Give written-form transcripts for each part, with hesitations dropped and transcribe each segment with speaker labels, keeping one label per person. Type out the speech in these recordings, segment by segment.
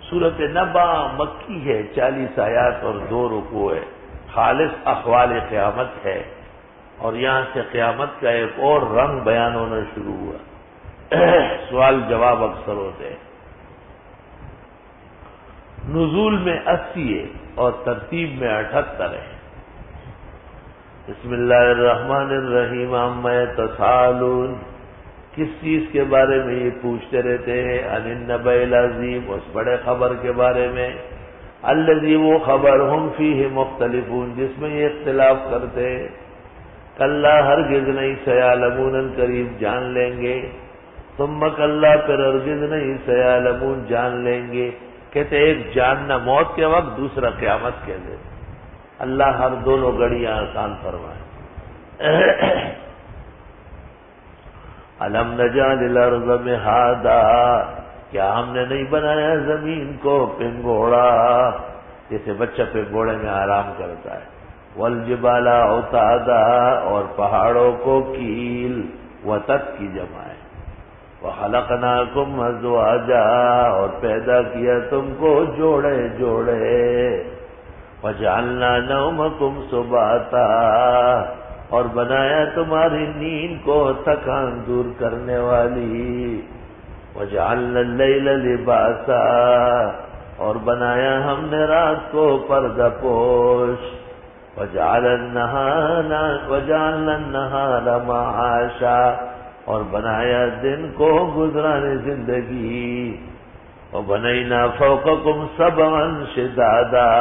Speaker 1: سورۃ نبا مکی ہے، 40 آیات اور 2 رکوع ہے، خالص احوال قیامت ہے، اور یہاں سے قیامت کا ایک اور رنگ بیان ہونا شروع ہوا۔ سوال جواب اکثر ہوتے ہیں۔ نزول میں 80 ہے اور ترتیب میں 78 ہے۔ بسم اللہ الرحمن الرحیم، عما یتساءلون، کس چیز کے بارے میں یہ پوچھتے رہتے ہیں؟ عن النبأ العظیم، اس بڑے خبر کے بارے میں، الذی، وہ خبر، ہم فیہ مختلفون، جس میں یہ اختلاف کرتے ہیں۔ کلا، ہرگز نہیں، سیعلمون، قریب جان لیں گے، ثم کلا، پھر ہرگز نہیں، سیعلمون، جان لیں گے۔ کہتے ایک جاننا موت کے وقت، دوسرا قیامت کے دن۔ اللہ ہر دونوں گھڑیاں آسان فرمائے۔ الم نجعل الارض مہادا، کیا ہم نے نہیں بنایا زمین کو پنگوڑا، جیسے بچہ پنگوڑے میں آرام کرتا ہے۔ والجبال اوتادا، اور پہاڑوں کو کیل، وتد کی جمع ہے۔ وخلقناکم ازواجا، اور پیدا کیا تم کو جوڑے جوڑے۔ وجعلنا نومکم سباتا، اور بنایا تمہاری نیند کو تھکان دور کرنے والی۔ وجعلنا اللیل لباسا، اور بنایا ہم نے رات کو پردہ پوش۔ وجعلنا النہار معاشا، اور بنایا دن کو گزرانے زندگی۔ وبنینا فوقکم سبعا شدادا،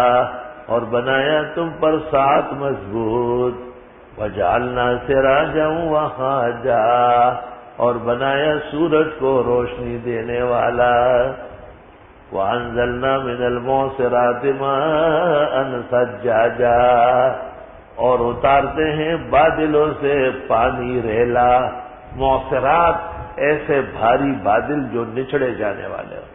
Speaker 1: اور بنایا تم پر 7 مضبوط۔ وجعلنا سراجا وہاجا، اور بنایا سورج کو روشنی دینے والا۔ وانزلنا من المعصرات ماء ثجاجا، اور اتارتے ہیں بادلوں سے پانی ریلا۔ معصرات، ایسے بھاری بادل جو نچڑے جانے والے ہو،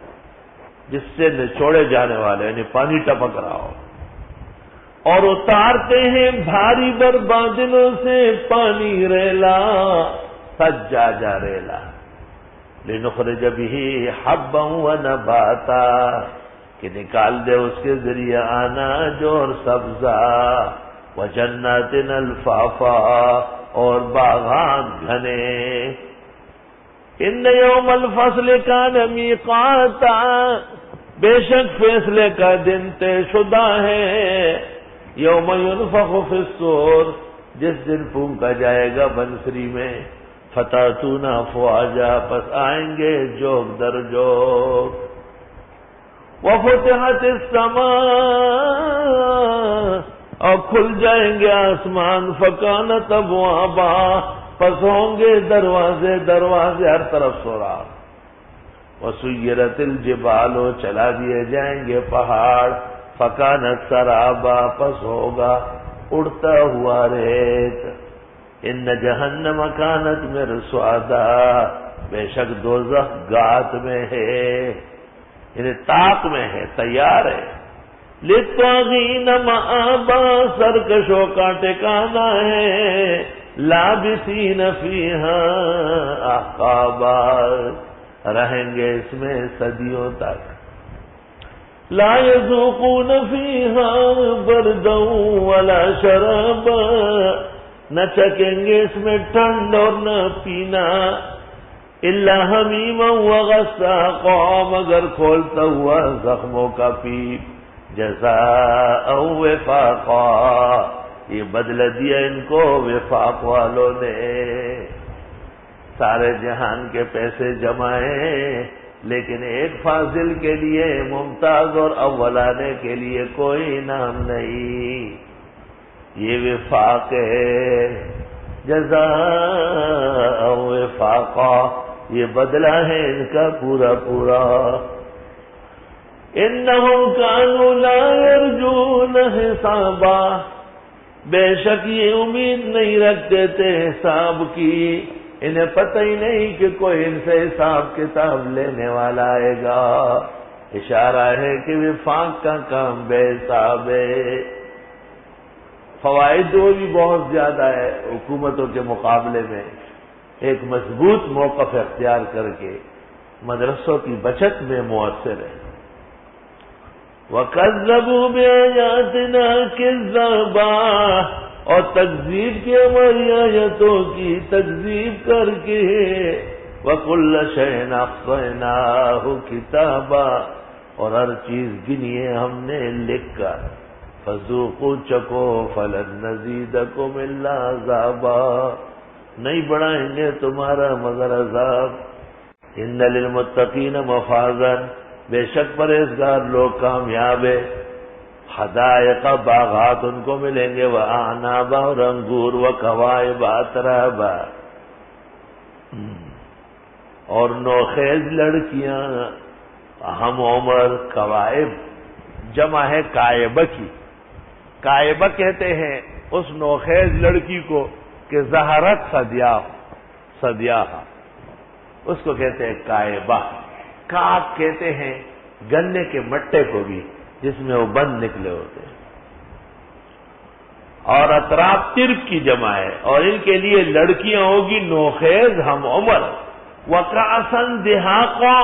Speaker 1: جس سے نچوڑے جانے والے، یعنی پانی ٹپک رہا ہو، اور اتارتے ہیں بھاری بر بادلوں سے پانی ریلا، سجاجا ریلا۔ لنخرج به حبا ونباتا، کہ نکال دے اس کے ذریعے اناج اور سبزہ۔ وجنات الفافا، اور باغات گھنے۔ ان یوم الفصل کان میقاتا، بے شک فیصلے کا دن طے شدہ ہے۔ یوم ینفخ فی الصور، جس دن پھونکا جائے گا بنسری میں۔ فتاتون افواجا، پس آئیں گے جوگ در جوگ۔ وفتحت السماء، اور کھل جائیں گے آسمان۔ فکانت ابوابا، پس ہوں گے دروازے دروازے، ہر طرف سوراخ۔ وسیرت الجبال، چلا دیے جائیں گے پہاڑ۔ فکانت سرابا، پس ہوگا اڑتا ہوا ریت۔ ان جہنم کانت مرصادا، بے شک دوزخ گات میں ہے، یعنی طاق میں ہے، تیار ہے۔ للطاغین مآبا، سرکشوں کا ٹھکانہ ہے۔ لابسین فیہا احقابا، رہیں گے اس میں صدیوں تک۔ لا یذوقون فیہا بردا ولا شرابا، نہ چکیں گے اس میں ٹھنڈ اور نہ پینا۔ الا حمیما وغساقا، مگر کھولتا ہوا زخموں کا پیپ۔ جزاء وفاقا، یہ بدلہ دیا ان کو وفاق والوں نے۔ سارے جہان کے پیسے جمائے، لیکن ایک فاضل کے لیے، ممتاز اور اولانے کے لیے کوئی انعام نہیں۔ یہ وفاق ہے، جزاء وفاقا، یہ بدلہ ہے ان کا پورا پورا۔ انہم کانوا لا یرجون حسابا، بے شک یہ امید نہیں رکھتے تھے حساب کی، انہیں پتہ ہی نہیں کہ کوئی ان سے حساب کتاب لینے والا آئے گا۔ اشارہ ہے کہ وفاق کا کام بے حساب ہے۔ فوائد وہ بھی بہت زیادہ ہے حکومتوں کے مقابلے میں۔ ایک مضبوط موقف اختیار کر کے مدرسوں کی بچت میں مؤثر ہے۔ وَكَذَّبُوا بِآيَاتِنَا كِذَّابًا، اور تکذیب کی ہماری آیتوں کی تکذیب کر کے، وَكُلَّ شَيْءٍ أَحْصَيْنَاهُ كِتَابًا، اور ہر چیز گنیے ہم نے لکھ کر، فَذُوقُوا چکو فَلَن نَّزِيدَكُمْ إِلَّا عَذَابًا، نہیں بڑھائیں گے تمہارا مگر عذاب۔ إِنَّ لِلْمُتَّقِينَ مَفَازًا، بے شک پرہیزگار لوگ کامیاب ہے، حدائق باغات ان کو ملیں گے، وَأَعْنَابًا، اور انگور، وَكَوَاعِبَ أَتْرَابًا، اور نوخیز لڑکیاں، ہم عمر، کوائب جمع ہے کائبہ کی، کائبہ کہتے ہیں اس نوخیز لڑکی کو کہ زہرت صدیاہ، اس کو کہتے ہیں کائبہ۔ کاک کہتے ہیں گنے کے مٹے کو بھی جس میں وہ بند نکلے ہوتے ہیں، اور اطراف ترک کی جمع ہے، اور ان کے لیے لڑکیاں ہوگی نوخیز ہم عمر، وَكَأْسًا دِهَاقًا،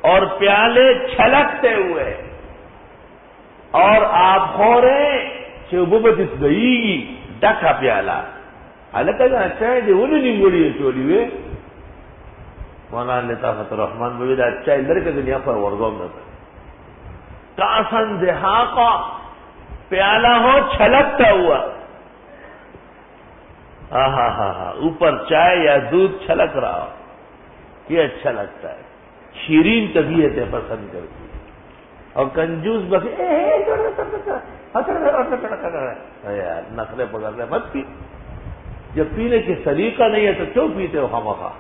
Speaker 1: اور پیالے چھلکتے ہوئے، اور آپ خوریں چوبت اس گئی گی ڈکا پیالہ حالکہ اچھا ہے جو انہیں نہیں گوڑی ہے چولی ہوئے مولانا لطافت الرحمن بوید اچھا ہے لڑکے دنیا پر ورگوم نہ کاسن دہاقا، پیالہ ہو چھلکتا ہوا، اوپر چائے یا دودھ چھلک رہا ہو، یہ اچھا لگتا ہے، شیرین طبیعتیں پسند کرتی ہے، اور کنجوس بخی یار نخرے پکڑ رہے مت پی، جب پینے کی طریقہ نہیں ہے تو کیوں پیتے ہو خامخواہ؟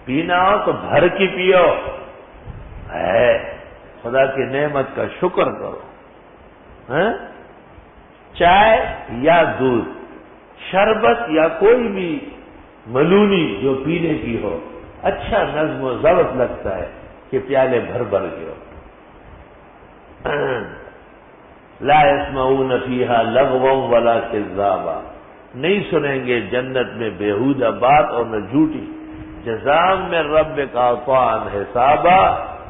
Speaker 1: پینا ہو تو بھر کی پیو، ہے خدا کی نعمت کا شکر کرو، چائے یا دودھ، شربت یا کوئی بھی ملونی جو پینے کی ہو، اچھا نظم و ضبط لگتا ہے کہ پیالے بھر بھر کے ہو۔ لا يسمعون فيها لغوا ولا كذابا، نہیں سنیں گے جنت میں بیہودہ بات اور نہ جھوٹی، جزاء من ربک عطاء حسابا،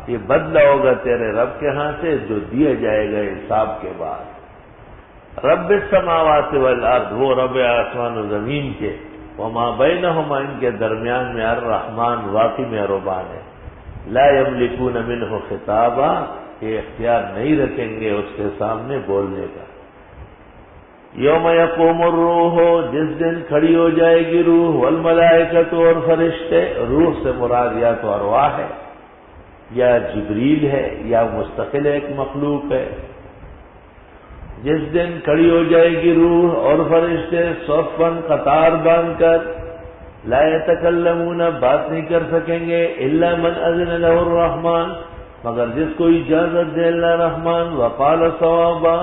Speaker 1: یہ بدلہ ہوگا تیرے رب کے ہاں سے جو دیا جائے گا حساب کے بعد۔ رب السماوات والارض، وہ رب آسمان و زمین کے، وما بینہما، ان کے درمیان میں، الرحمن، واقعی مہربان ہے، لا یملکون منہ خطابا، یہ اختیار نہیں رکھیں گے اس کے سامنے بولنے کا۔ یوم یقوم الروح، جس دن کھڑی ہو جائے گی روح، والملائکۃ، اور فرشتے، روح سے مراد یا تو ارواح ہے یا جبریل ہے یا مستقل ایک مخلوق ہے۔ جس دن کھڑی ہو جائے گی روح اور فرشتے، صفاً قطار باندھ کر، لا یتکلمون، بات نہیں کر سکیں گے، الا من اذن له الرحمن، مگر جس کو اجازت دے اللہ رحمان، وقال صوابا،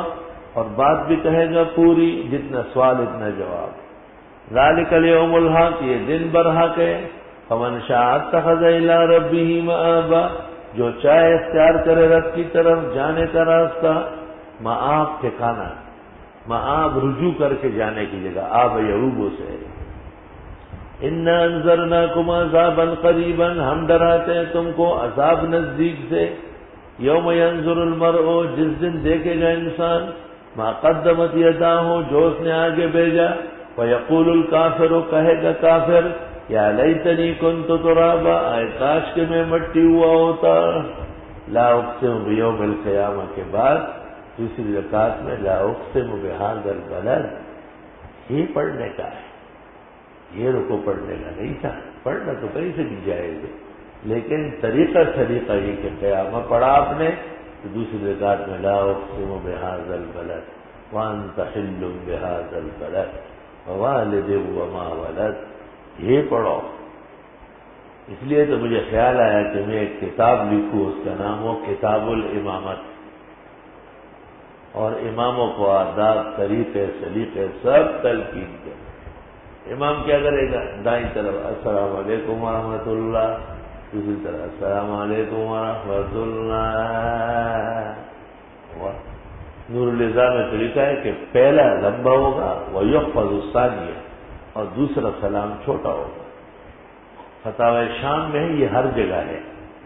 Speaker 1: اور بات بھی کہے گا پوری، جتنا سوال اتنا جواب۔ ذالک الیوم الحق، یہ دن برحق ہے، فمن شاء اتخذ الی ربہ مآبا، جو چاہے اختیار کرے رب کی طرف جانے کا راستہ، مآب ٹھکانا، مآب رجوع کر کے جانے کی جگہ، آب یعوب سے۔ انا انذرناکم عذابا قریبا، ہم ڈراتے ہیں تم کو عذاب نزدیک سے، یوم ینظر المرء، جس دن دیکھے گا انسان، ما قدمت یداہ، جو اس نے آگے بھیجا، ویقول الکافر، کہے گا کافر، یا لیتنی کنت ترابا، اے کاش کہ میں مٹی ہوا ہوتا۔ لا اقسم بیوم القیامہ کے بعد دوسری رکعت میں لا اقسم بہذا البلد، یہ پڑھنے کا ہے، یہ رکو پڑھنے کا نہیں تھا، پڑھنا تو کہیں سے بھی جائے گا، لیکن طریقہ یہ کہ قیامہ پڑھا آپ نے تو دوسری رکعت میں لا اقسم بہذا البلد وانت حل بہذا البلد ووالد وما ولد، یہ پڑھو۔ اس لیے تو مجھے خیال آیا کہ میں ایک کتاب لکھوں، اس کا نام ہو کتاب الامامت، اور اماموں کو آداب، طریقے، سلیقے سب تلقین کرے۔ امام کیا کرے گا؟ دائیں طرف السلام علیکم ورحمۃ اللہ، دوسری طرف السلام علیکم ورحمۃ اللہ۔ نور الزا میں طریقہ ہے کہ پہلا لمبا ہوگا ویحفظ الثانیہ، اور دوسرا سلام چھوٹا ہوگا۔ فتاوی شام میں ہے، یہ ہر جگہ ہے،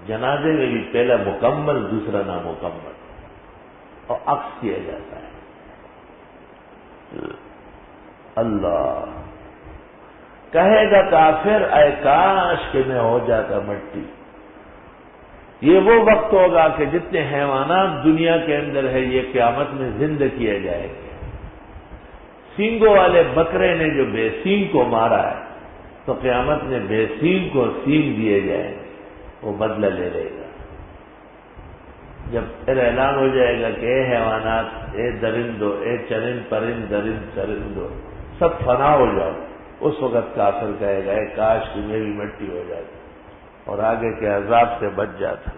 Speaker 1: جنازے میں بھی پہلا مکمل دوسرا نامکمل۔ اور عکس کیا جاتا ہے. اللہ کہے گا کافر اے کاش کہ میں ہو جاتا مٹی. یہ وہ وقت ہوگا کہ جتنے حیوانات دنیا کے اندر ہے یہ قیامت میں زندہ کیے جائیں گے. سینگوں والے بکرے نے جو بے سینگ کو مارا ہے تو قیامت میں بے سینگ کو سینگ دیے جائیں گے، وہ بدلہ لے لے گا. جب پھر اعلان ہو جائے گا کہ اے حیوانات، اے درندو، اے چرند پرند درند چرندو، سب فنا ہو جاؤ، اس وقت کافر کہے گا اے کاش کہ میری مٹی ہو جاتی اور آگے کے عذاب سے بچ جاتا.